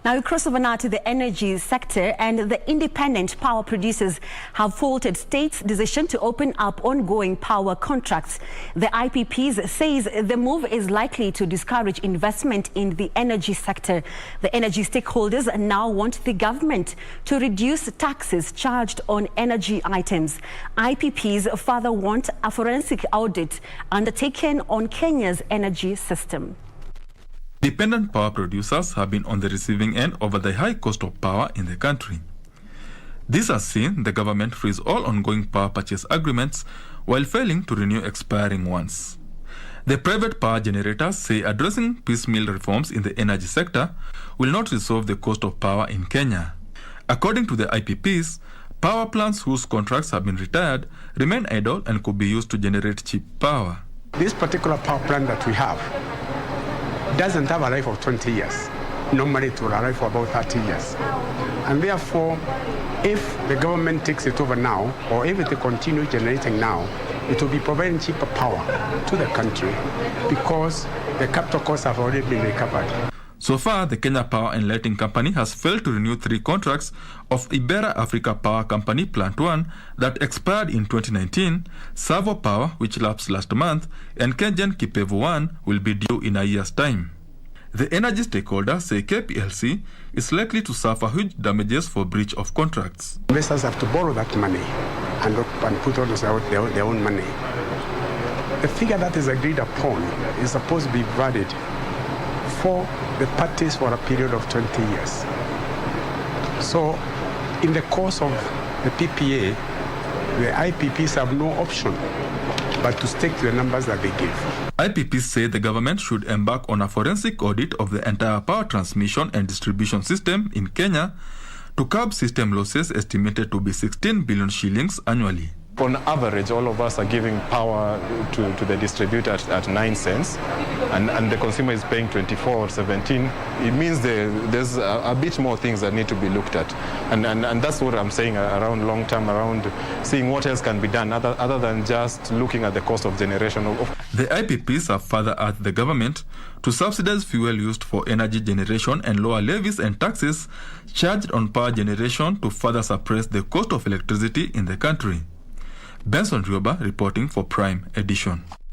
Now we cross over now to the energy sector, and the independent power producers have faulted state's decision to open up ongoing power contracts. The IPPs says the move is likely to discourage investment in the energy sector. The energy stakeholders now want the government to reduce taxes charged on energy items. IPPs further want a forensic audit undertaken on Kenya's energy system. Dependent power producers have been on the receiving end over the high cost of power in the country. This has seen the government freeze all ongoing power purchase agreements while failing to renew expiring ones. The private power generators say addressing piecemeal reforms in the energy sector will not resolve the cost of power in Kenya. According to the IPPs, power plants whose contracts have been retired remain idle and could be used to generate cheap power. This particular power plant that we have doesn't have a life of 20 years. Normally it will arrive for about 30 years. And therefore, if the government takes it over now, or if it continues generating now, it will be providing cheaper power to the country because the capital costs have already been recovered. So far, the Kenya Power and Lighting Company has failed to renew 3 contracts of Ibera Africa Power Company Plant 1 that expired in 2019, Savo Power, which lapsed last month, and Kenyan Kipevu 1 will be due in a year's time. The energy stakeholders say KPLC is likely to suffer huge damages for breach of contracts. Investors have to borrow that money and put on their own money. The figure that is agreed upon is supposed to be valid for the parties for a period of 20 years. So, in the course of the PPA, the IPPs have no option but to stick to the numbers that they give. IPPs say the government should embark on a forensic audit of the entire power transmission and distribution system in Kenya to curb system losses estimated to be 16 billion shillings annually. On average, all of us are giving power to the distributor at 9 cents, and the consumer is paying 24 or 17. It means there's a bit more things that need to be looked at. And that's what I'm saying around long term, around seeing what else can be done other than just looking at the cost of generation. The IPPs have further urged the government to subsidize fuel used for energy generation and lower levies and taxes charged on power generation to further suppress the cost of electricity in the country. Benson Rioba reporting for Prime Edition.